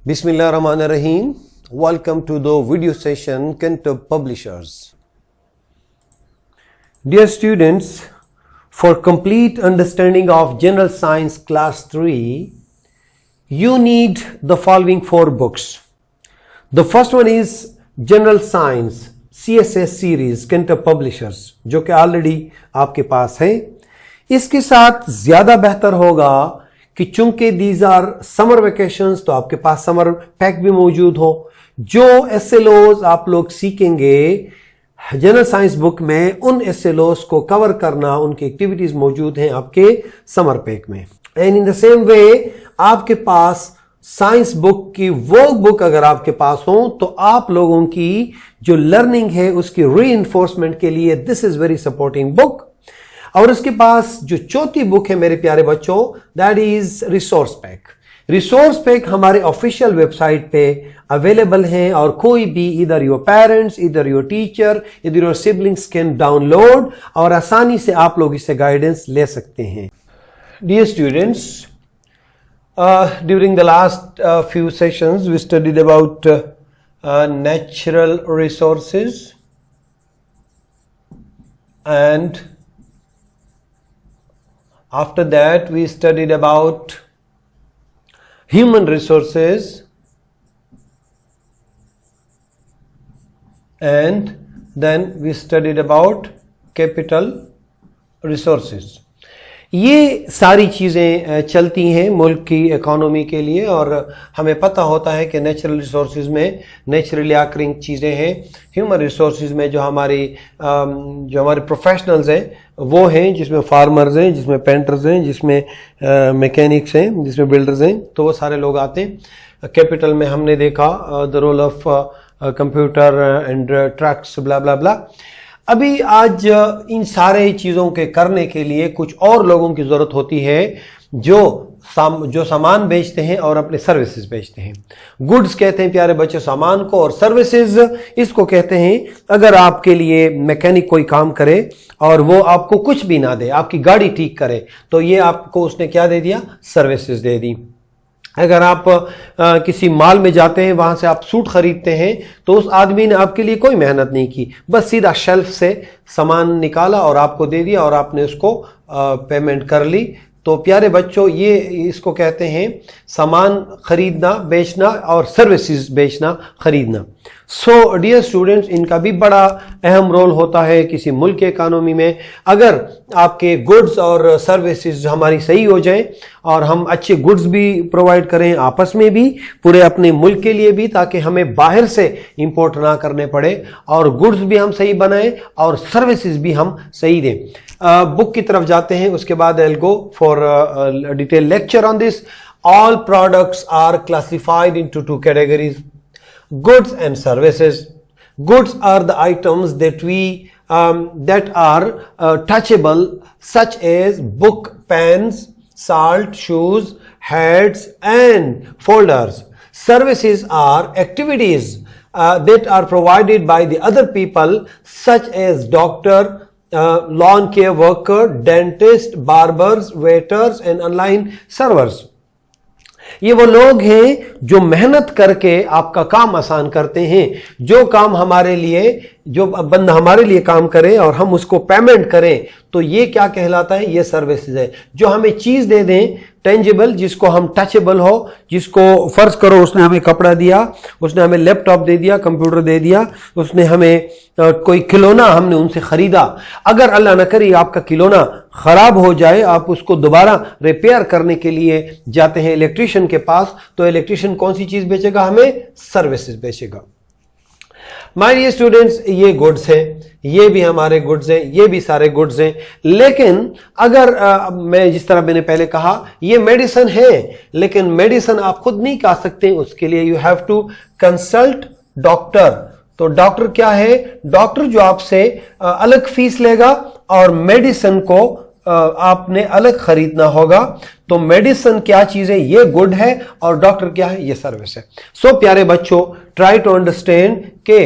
Bismillahirrahmanirrahim. Welcome to the video session Cantab Publishers. Dear students, for complete understanding of General Science Class 3, you need the following 4 books. The first one is General Science CSS series Cantab Publishers, जो कि already आपके पास है. इसके साथ ज़्यादा बेहतर होगा कि चूंकि दीज आर समर वेकेशंस तो आपके पास समर पैक भी मौजूद हो. जो एसएलओज आप लोग सीखेंगे जनरल साइंस बुक में, उन एसएलओज को कवर करना, उनकी एक्टिविटीज मौजूद हैं आपके समर पैक में. And in the same way आपके पास साइंस बुक की वो बुक अगर आपके पास हो तो आप लोगों की जो लर्निंग है उसकी रीइंफोर्समेंट के लिए this is very supporting book. और उसके पास जो चौथी बुक है मेरे प्यारे बच्चों, that is resource pack. Resource pack हमारे ऑफिशियल वेबसाइट पे अवेलेबल हैं और कोई भी इधर योर पेरेंट्स, इधर योर टीचर, इधर योर सिबलिंग्स कैन डाउनलोड और आसानी से आप लोग इससे गाइडेंस ले सकते हैं. Dear students, during the last few sessions we studied about natural resources and after that we studied about human resources and then we studied about capital resources. ये सारी चीज़ें चलती हैं मुल्क की इकोनॉमी के लिए और हमें पता होता है कि नेचुरल रिसोर्सेज में नेचुरली आकरिंग चीज़ें हैं. ह्यूमन रिसोर्सेज में जो हमारे प्रोफेशनल्स हैं वो हैं, जिसमें फार्मर्स हैं, जिसमें पेंटर्स हैं, जिसमें मैकेनिक्स हैं, जिसमें बिल्डर्स हैं, तो वो सारे लोग आते हैं. कैपिटल में हमने देखा the role of computer and trucks blah blah blah. अभी आज इन सारे चीज़ों के करने के लिए कुछ और लोगों की ज़रूरत होती है जो सामान बेचते हैं और अपने सर्विसेज बेचते हैं. गुड्स कहते हैं प्यारे बच्चों सामान को, और सर्विसेज इसको कहते हैं अगर आपके लिए मैकेनिक कोई काम करे और वो आपको कुछ भी ना दे, आपकी गाड़ी ठीक करे, तो ये आपको उसने क्या दे दिया? सर्विसेज दे दी. अगर आप किसी मॉल में जाते हैं, वहां से आप सूट खरीदते हैं, तो उस आदमी ने आपके लिए कोई मेहनत नहीं की, बस सीधा शेल्फ से सामान निकाला और आपको दे दिया और आपने उसको पेमेंट कर ली. तो प्यारे बच्चों, ये इसको कहते हैं सामान खरीदना, बेचना और सर्विसेज बेचना, खरीदना. सो डियर स्टूडेंट्स, इनका भी बड़ा अहम रोल होता है किसी मुल्क के इकोनॉमी में. अगर आपके गुड्स और सर्विसेज हमारी सही हो जाएं और हम अच्छे गुड्स भी प्रोवाइड करें आपस में भी, पूरे अपने मुल्क के लिए भी, ताकि हमें बाहर से इंपोर्ट ना करने पड़े, और गुड्स भी हम सही बनाएं और सर्विसेज भी हम सही दें. बुक की तरफ जाते हैं, उसके बाद I will go for detail lecture on this. All products are classified into 2 categories: goods and services. Goods are the items that that are touchable, such as book, pens, salt, shoes, hats and folders. Services are activities that are provided by the other people, such as doctor, lawn care worker, dentist, barbers, waiters and online servers. ये वो लोग हैं जो मेहनत करके आपका काम आसान करते हैं. जो काम हमारे लिए, जो बंदा हमारे लिए काम करे और हम उसको पेमेंट करें, तो ये क्या कहलाता है? ये सर्विसेज है. जो हमें चीज दे दें टेंजिबल, जिसको हम टचेबल हो, जिसको फर्ज करो उसने हमें कपड़ा दिया, उसने हमें लैपटॉप दे दिया, कंप्यूटर दे दिया, उसने हमें कोई खिलौना हमने उनसे खरीदा. अगर अल्लाह न करे आपका खिलौना खराब हो जाए, आप उसको दोबारा रिपेयर करने के लिए जाते हैं इलेक्ट्रिशियन के पास, तो इलेक्ट्रिशियन कौन सी चीज बेचेगा? हमें सर्विसेज बेचेगा. माय डियर स्टूडेंट्स, ये गुड्स हैं, ये भी हमारे गुड्स हैं, ये भी सारे गुड्स हैं. लेकिन अगर मैं जिस तरह मैंने पहले कहा, ये मेडिसिन है, लेकिन मेडिसिन आप खुद नहीं खा सकते. उसके लिए you have to consult doctor. तो डॉक्टर क्या है? डॉक्टर जो आपसे अलग फीस लेगा और मेडिसिन को आपने अलग खरीदना होगा. तो मेडिसिन क्या चीज है? ये गुड है, और डॉक्टर क्या है? ये सर्विस है. सो प्यारे बच्चों, ट्राई टू अंडरस्टैंड के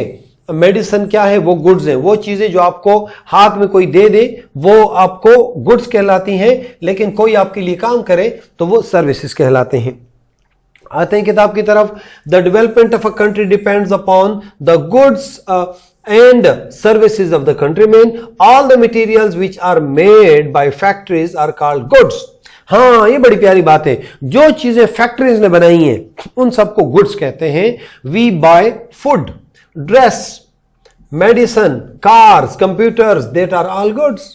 मेडिसिन क्या है? वो गुड्स है. वो चीजें जो आपको हाथ में कोई दे दे वो आपको गुड्स कहलाती हैं, लेकिन कोई आपके लिए काम करे तो वो सर्विसेज कहलाते हैं. आते हैं किताब की तरफ। The development of a country depends upon the goods and services of the countrymen. All the materials which are made by factories are called goods. हाँ, ये बड़ी प्यारी बात है। जो चीजें फैक्ट्रीज ने बनाई हैं उन सबको गुड्स कहते हैं। We buy food, dress, medicine, cars, computers, that are all goods.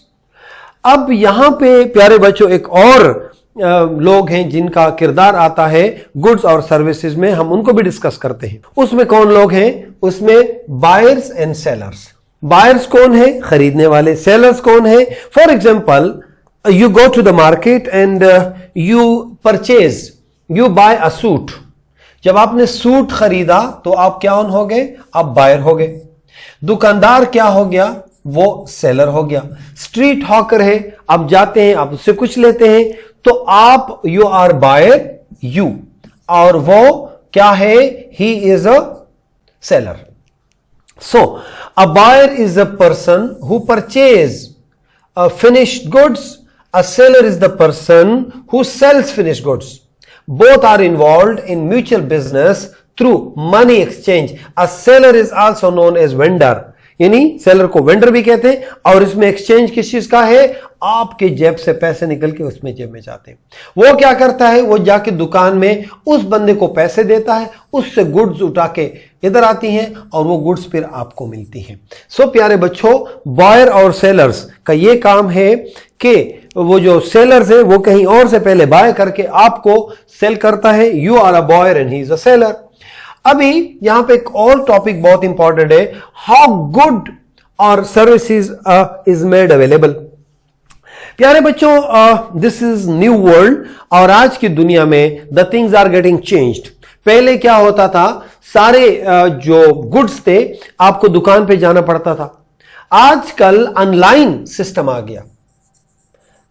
अब यहां पे प्यारे बच्चों एक और लोग हैं जिनका किरदार आता है गुड्स और सर्विसेज में, हम उनको भी डिस्कस करते हैं। उसमें कौन लोग हैं? उसमें बायर्स एंड सेलर्स। बायर्स कौन है? खरीदने वाले। सेलर्स कौन है? For example, you go to the market and you purchase, you buy a suit. जब आपने सूट खरीदा तो आप क्या हो गए? आप बायर हो गए। दुकानदार क्या हो गया? वो सेलर हो गया। स्ट्रीट हॉकर है, आप जाते हैं, आप उससे कुछ लेते हैं, तो आप यू आर बायर, यू, और वो क्या है? He is a seller. So a buyer is a person who purchase finished goods. A seller is the person who sells finished goods. Both are involved in mutual business through money exchange. A seller is also known as vendor. यानी seller को vendor भी कहते हैं। और इसमें exchange किस चीज का है? आपके जेब से पैसे निकल के उसमें जेब में जाते हैं। वो क्या करता है? वो जाके दुकान में उस बंदे को पैसे देता है, उससे गुड्स उठा के इधर आती हैं और वो गुड्स फिर आपको मिलती हैं। सो प्यारे बच्चों, बायर और सेलर्स का ये काम है कि वो जो सेलर्स है वो कहीं और से पहले बाय करके आपको सेल करता है। You are a buyer and he is a seller. अभी यहां पे एक और टॉपिक बहुत इंपॉर्टेंट है, हाउ गुड और सर्विसेज इज मेड अवेलेबल। प्यारे बच्चों, दिस इज न्यू वर्ल्ड और आज की दुनिया में the things are getting changed. पहले क्या होता था? सारे जो गुड्स थे आपको दुकान पे जाना पड़ता था। आजकल ऑनलाइन सिस्टम आ गया,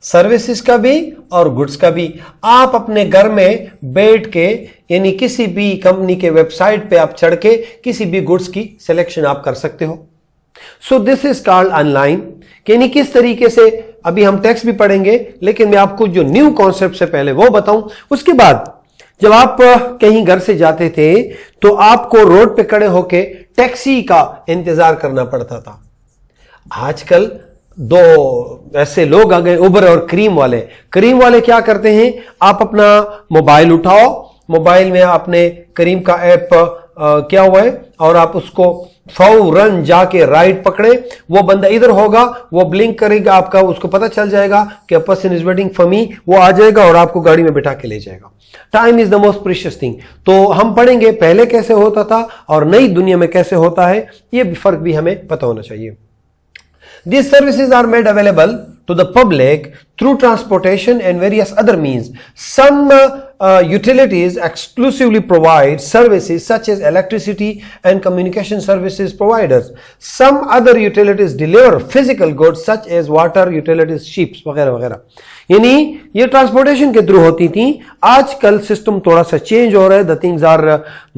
सर्विसेज का भी और गुड्स का भी। आप अपने घर में बैठ के, यानी किसी भी कंपनी के वेबसाइट पे आप चढ़ के किसी भी गुड्स की सिलेक्शन आप कर सकते हो। So this is called online. यानी किस तरीके से, अभी हम टेक्स्ट भी पढ़ेंगे, लेकिन मैं आपको जो न्यू कॉन्सेप्ट से पहले वो बताऊं। उसके बाद जब आप कहीं घर से जाते थे तो आपको रोड पे खड़े होके टैक्सी का इंतजार करना पड़ता था। आजकल दो ऐसे लोग आ गए, उबर और क्रीम वाले। क्रीम वाले क्या करते हैं? आप अपना मोबाइल उठाओ, मोबाइल में आपने क्रीम का ऐप क्या हुआ है और आप उसको फौरन जाके राइट पकड़े, वो बंदा इधर होगा, वो ब्लिंक करेगा आपका, उसको पता चल जाएगा कि a person is waiting for me, वो आ जाएगा और आपको गाड़ी में बिठा के ले जाएगा। Time is the most precious thing. तो हम पढ़ेंगे पहले कैसे होता था और नई दुनिया में कैसे होता है, ये फर्क भी हमें पता होना चाहिए। These services are made available to the public through transportation and various other means. Some utilities exclusively provide services such as electricity and communication services providers. Some other utilities deliver physical goods such as water utilities, ships वगैरह वगैरह। यानी ये transportation के through होती थी। आजकल system थोड़ा सा चेंज हो रहा है। The things are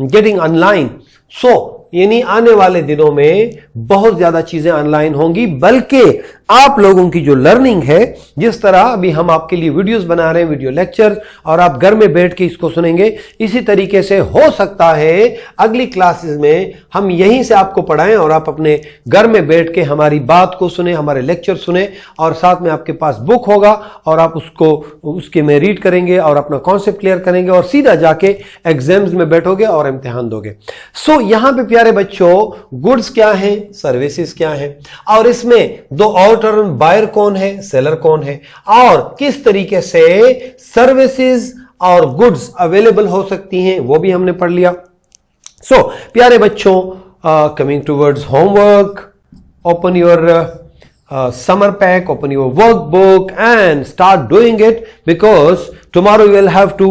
getting online. So यानी आने वाले दिनों में बहुत ज्यादा चीजें ऑनलाइन होंगी, बल्कि आप लोगों की जो लर्निंग है, जिस तरह अभी हम आपके लिए वीडियोस बना रहे हैं, वीडियो लेक्चर, और आप घर में बैठ के इसको सुनेंगे, इसी तरीके से हो सकता है अगली क्लासेस में हम यहीं से आपको पढ़ाएं और आप अपने घर में बैठ के हमारी बात को सुने, हमारे लेक्चर सुने, और साथ में आपके पास बुक होगा और आप उसके में रीड करेंगे और अपना कॉन्सेप्ट क्लियर करेंगे और सीधा जाके एग्जाम्स में बैठोगे और इम्तिहान दोगे। सो यहां पे प्यारे बच्चों, गुड्स क्या है, सर्विसेज क्या है, और इसमें दो और टर्म, बायर कौन है, सेलर कौन है, और किस तरीके से सर्विसेज और गुड्स अवेलेबल हो सकती हैं, वो भी हमने पढ़ लिया। सो प्यारे बच्चों, coming towards homework, open your summer pack, open your workbook and start doing it, because tomorrow you will have to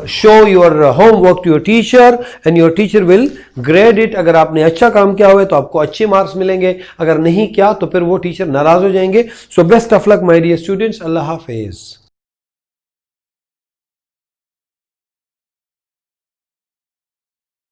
show your homework to your teacher and your teacher will grade it. अगर आपने अच्छा काम किया हुआ है तो आपको अच्छे मार्क्स मिलेंगे, अगर नहीं किया तो फिर वो टीचर नाराज हो जाएंगे। So best of luck my dear students. Allah Hafiz.